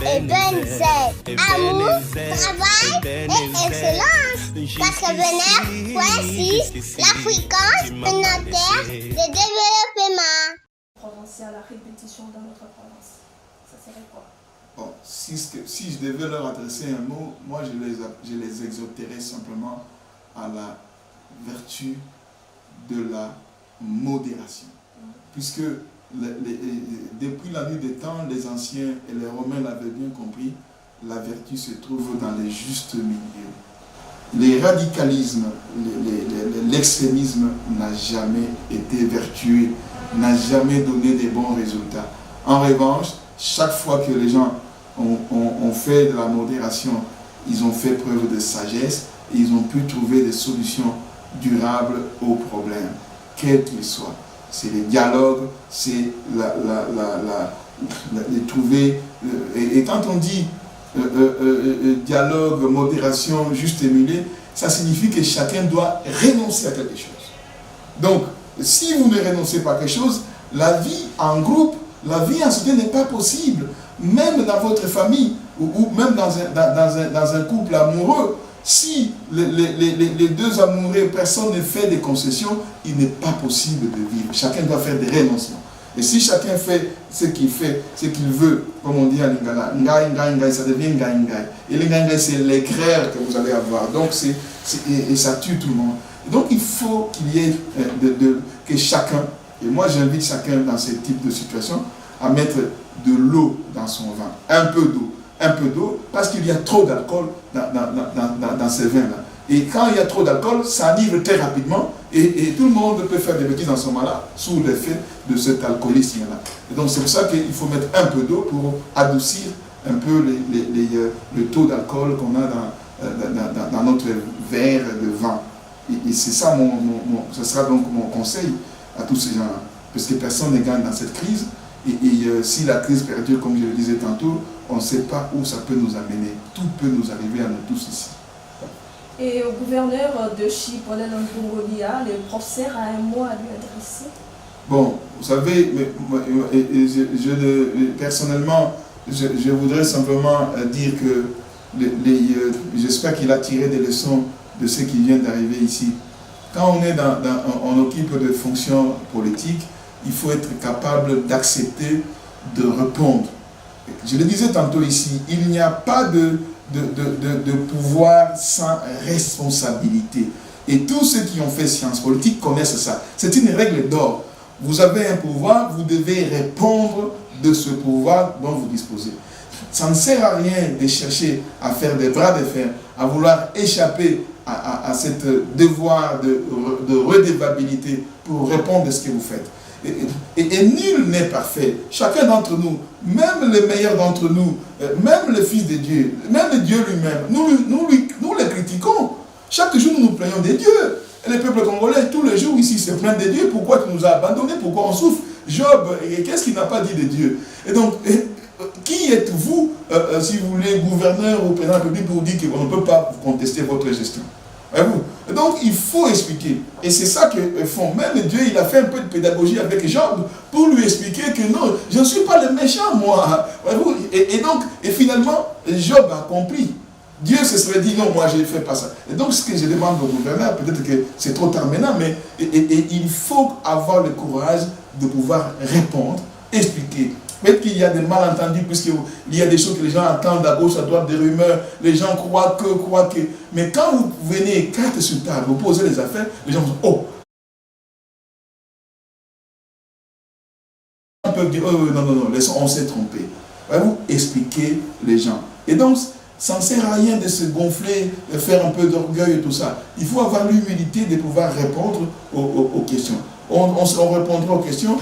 Ebenezer. Amour, travail et excellence. 89.6, la fréquence communautaire de développement. Prononcer à la répétition dans notre province. Ça serait quoi? Bon, si je devais leur adresser un mot, moi je les exhorterais simplement à la vertu de la modération. Puisque depuis la nuit des temps, les anciens et les Romains l'avaient bien compris, la vertu se trouve dans les justes milieux. Les radicalismes, l'extrémisme n'a jamais été vertueux, n'a jamais donné des bons résultats. En revanche, chaque fois que les gens ont fait de la modération, ils ont fait preuve de sagesse et ils ont pu trouver des solutions durables aux problèmes, quels qu'ils soient. C'est les dialogues, c'est les trouver. Et quand on dit dialogue, modération, juste et milieu, ça signifie que chacun doit renoncer à quelque chose. Donc, si vous ne renoncez pas à quelque chose, la vie en groupe, la vie en société n'est pas possible. Même dans votre famille, ou même dans un couple amoureux, si les deux amoureux, personne ne fait des concessions, il n'est pas possible de vivre. Chacun doit faire des renoncements. Et si chacun fait ce qu'il veut, comme on dit en lingala, ngai, ça devient ngai. Et le ngai, c'est l'éclair que vous allez avoir. Donc, et ça tue tout le monde. Donc, il faut qu'il y ait que chacun, et moi j'invite chacun dans ce type de situation, à mettre de l'eau dans son vin. Un peu d'eau, parce qu'il y a trop d'alcool dans ces vins-là. Et quand il y a trop d'alcool, ça enivre très rapidement et tout le monde peut faire des bêtises dans ce moment-là sous l'effet de cet alcoolisme-là. Et donc c'est pour ça qu'il faut mettre un peu d'eau pour adoucir un peu le taux d'alcool qu'on a dans notre verre de vin. Et c'est ça, ce sera donc mon conseil à tous ces gens-là. Parce que personne ne gagne dans cette crise. Et si la crise perdure, comme je le disais tantôt, on ne sait pas où ça peut nous amener. Tout peut nous arriver à nous tous ici. Et au gouverneur de Chypre, Ngongolia, le professeur a un mot à lui adresser. Bon, vous savez, personnellement, je voudrais simplement dire que j'espère qu'il a tiré des leçons de ce qui vient d'arriver ici. Quand on occupe de fonctions politiques, il faut être capable d'accepter de répondre. Je le disais tantôt ici, il n'y a pas de pouvoir sans responsabilité. Et tous ceux qui ont fait sciences politiques connaissent ça. C'est une règle d'or. Vous avez un pouvoir, vous devez répondre de ce pouvoir dont vous disposez. Ça ne sert à rien de chercher à faire des bras de fer, à vouloir échapper à ce devoir de redevabilité pour répondre à ce que vous faites. Et nul n'est parfait. Chacun d'entre nous, même les meilleurs d'entre nous, même le Fils de Dieu, même le Dieu lui-même, nous les critiquons. Chaque jour, nous nous plaignons des dieux. Et le peuple congolais, tous les jours ici, se plaint des dieux. Pourquoi tu nous as abandonnés? Pourquoi on souffre? Job, qu'est-ce qu'il n'a pas dit de Dieu? Et donc, qui êtes-vous, si vous voulez, gouverneur ou président de la République, pour dire qu'on ne peut pas contester votre gestion? Et donc, il faut expliquer. Et c'est ça que font. Même Dieu, il a fait un peu de pédagogie avec Job pour lui expliquer que non, je ne suis pas le méchant, moi. Et finalement, Job a compris. Dieu se serait dit, non, moi, je ne fais pas ça. Et donc, ce que je demande au gouverneur, peut-être que c'est trop tard maintenant, mais il faut avoir le courage de pouvoir répondre, expliquer. Peut-être qu'il y a des malentendus, puisqu'il y a des choses que les gens entendent à gauche, à droite, des rumeurs, les gens croient que. Mais quand vous venez, carte sur table, vous posez les affaires, les gens vous disent, oh! On peut dire, oh, non, on s'est trompé. Vous expliquez les gens. Et donc, ça ne sert à rien de se gonfler, de faire un peu d'orgueil et tout ça. Il faut avoir l'humilité de pouvoir répondre aux questions. On répondra aux questions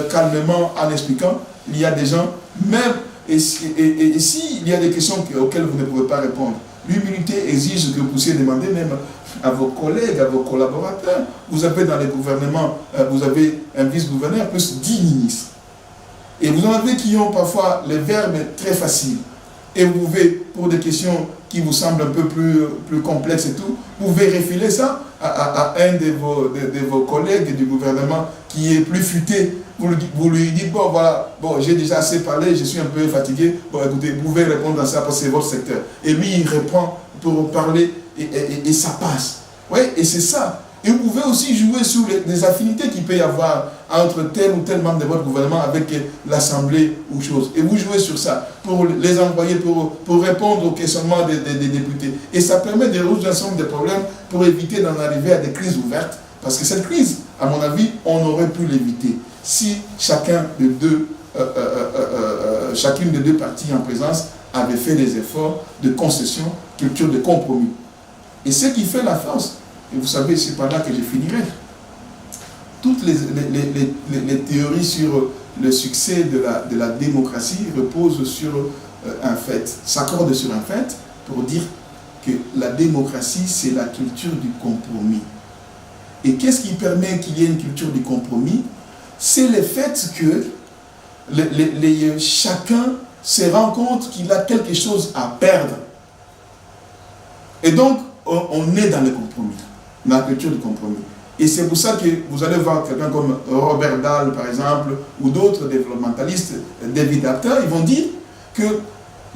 calmement en expliquant. Il y a des gens, même, et s'il y a des questions auxquelles vous ne pouvez pas répondre, l'humilité exige que vous puissiez demander même à vos collègues, à vos collaborateurs. Vous avez dans les gouvernements, vous avez un vice-gouverneur plus 10 ministres. Et vous en avez qui ont parfois les verbes très faciles. Et vous pouvez, pour des questions qui vous semblent un peu plus complexes et tout, vous pouvez refiler ça à un de vos collègues du gouvernement qui est plus futé. Vous lui dites, bon voilà, bon, j'ai déjà assez parlé, je suis un peu fatigué, bon écoutez, vous pouvez répondre à ça parce que c'est votre secteur. Et lui, il répond pour parler et ça passe. Oui, et c'est ça. Et vous pouvez aussi jouer sur les affinités qu'il peut y avoir entre tel ou tel membre de votre gouvernement avec l'Assemblée ou chose. Et vous jouez sur ça pour les envoyer, pour répondre aux questionnements des députés. Et ça permet de résoudre un certain nombre de problèmes pour éviter d'en arriver à des crises ouvertes. Parce que cette crise, à mon avis, on aurait pu l'éviter si chacune des deux parties en présence avait fait des efforts de concession, culture de compromis. Et ce qui fait la force, et vous savez, c'est par là que je finirai. Toutes les théories sur le succès de la démocratie reposent sur un fait, s'accordent sur un fait pour dire que la démocratie, c'est la culture du compromis. Et qu'est-ce qui permet qu'il y ait une culture du compromis? C'est le fait que chacun se rend compte qu'il a quelque chose à perdre. Et donc, on est dans le compromis, dans la culture du compromis. Et c'est pour ça que vous allez voir quelqu'un comme Robert Dahl, par exemple, ou d'autres développementalistes, David Apter, ils vont dire que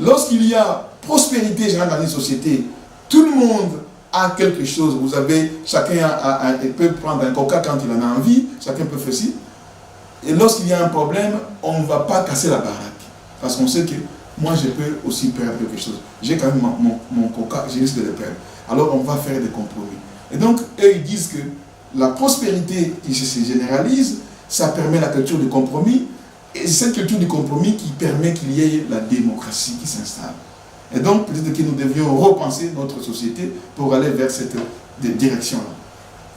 lorsqu'il y a prospérité générale dans une société, tout le monde a quelque chose. Vous avez, chacun peut prendre un coca quand il en a envie, chacun peut faire ci. Et lorsqu'il y a un problème, on ne va pas casser la baraque. Parce qu'on sait que moi, je peux aussi perdre quelque chose. J'ai quand même mon coca, je risque de le perdre. Alors, on va faire des compromis. Et donc, eux, ils disent que la prospérité qui se généralise, ça permet la culture du compromis. Et c'est cette culture du compromis qui permet qu'il y ait la démocratie qui s'installe. Et donc, peut-être que nous devions repenser notre société pour aller vers cette direction-là.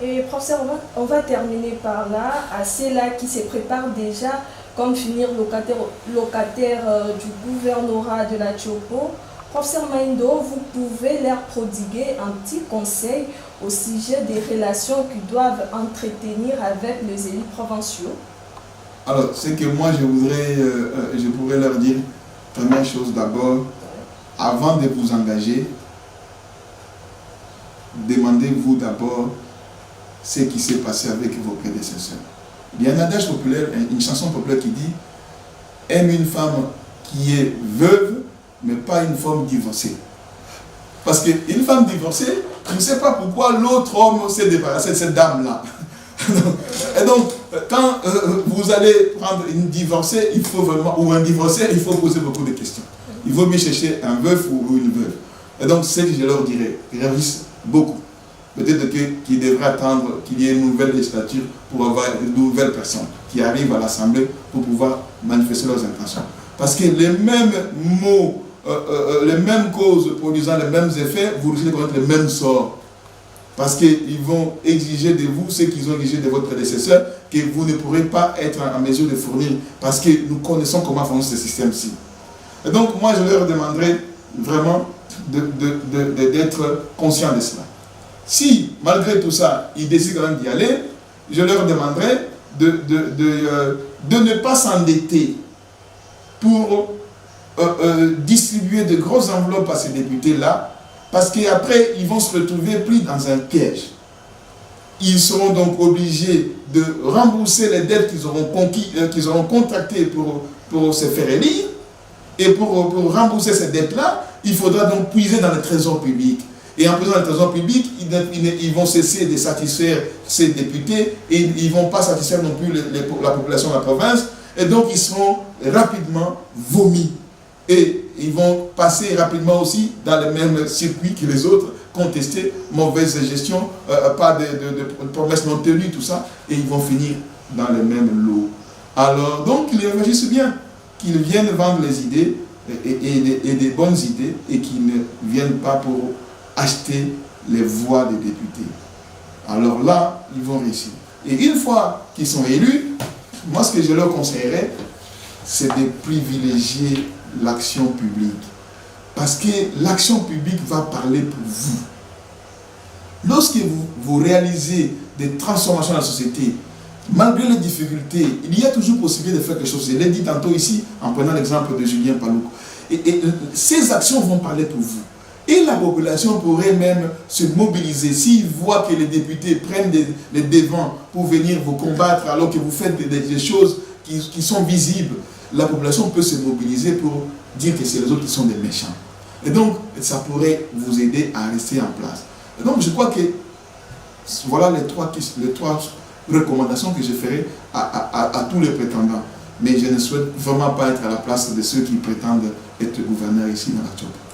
Et professeur, on va terminer par là, à ceux-là qui se préparent déjà comme finir locataire du gouvernorat de la Tchopo. Professeur Maindo, vous pouvez leur prodiguer un petit conseil au sujet des relations qu'ils doivent entretenir avec les élus provinciaux. Alors, c'est que moi, je pourrais leur dire, première chose d'abord, avant de vous engager, demandez-vous d'abord ce qui s'est passé avec vos prédécesseurs. Il y a un adage populaire, une chanson populaire qui dit « Aime une femme qui est veuve, mais pas une femme divorcée. » Parce qu'une femme divorcée, je ne sais pas pourquoi l'autre homme s'est débarrassé de cette dame-là. Et donc, quand vous allez prendre une divorcée, il faut vraiment, ou un divorcé, il faut poser beaucoup de questions. Il vaut mieux chercher un veuf ou une veuve. Et donc, c'est ce que je leur dirais, réfléchissent beaucoup. Peut-être qu'ils devraient attendre qu'il y ait une nouvelle législature pour avoir de nouvelles personnes qui arrivent à l'Assemblée pour pouvoir manifester leurs intentions. Parce que les mêmes mots, les mêmes causes produisant les mêmes effets, vous risquez de connaître le même sort. Parce qu'ils vont exiger de vous ce qu'ils ont exigé de votre prédécesseur, que vous ne pourrez pas être en mesure de fournir, parce que nous connaissons comment fonctionne ce système-ci. Et donc, moi, je leur demanderai vraiment d'être conscients de cela. Si, malgré tout ça, ils décident quand même d'y aller, je leur demanderai de ne pas s'endetter pour distribuer de grosses enveloppes à ces députés-là, parce qu'après, ils vont se retrouver pris dans un piège. Ils seront donc obligés de rembourser les dettes qu'ils auront contractées pour se faire élire. Et pour rembourser ces dettes-là, il faudra donc puiser dans le trésor public. Et en puisant dans le trésor public, ils vont cesser de satisfaire ces députés et ils ne vont pas satisfaire non plus la population de la province. Et donc, ils seront rapidement vomis. Et ils vont passer rapidement aussi dans le même circuit que les autres, contester, mauvaise gestion, pas de promesses non tenues, tout ça, et ils vont finir dans le même lot. Alors, donc, qu'ils réfléchissent bien, qu'ils viennent vendre les idées, et des bonnes idées, et qu'ils ne viennent pas pour acheter les voix des députés. Alors là, ils vont réussir. Et une fois qu'ils sont élus, moi, ce que je leur conseillerais, c'est de privilégier l'action publique. Parce que l'action publique va parler pour vous. Lorsque vous réalisez des transformations dans la société, malgré les difficultés, il y a toujours possibilité de faire quelque chose. Je l'ai dit tantôt ici, en prenant l'exemple de Julien Palouk. Et ces actions vont parler pour vous. Et la population pourrait même se mobiliser. S'ils voient que les députés prennent les devants pour venir vous combattre alors que vous faites des choses qui sont visibles, la population peut se mobiliser pour dire que c'est les autres qui sont des méchants. Et donc, ça pourrait vous aider à rester en place. Et donc, je crois que voilà les trois recommandations que je ferai à tous les prétendants. Mais je ne souhaite vraiment pas être à la place de ceux qui prétendent être gouverneurs ici dans la Tchop.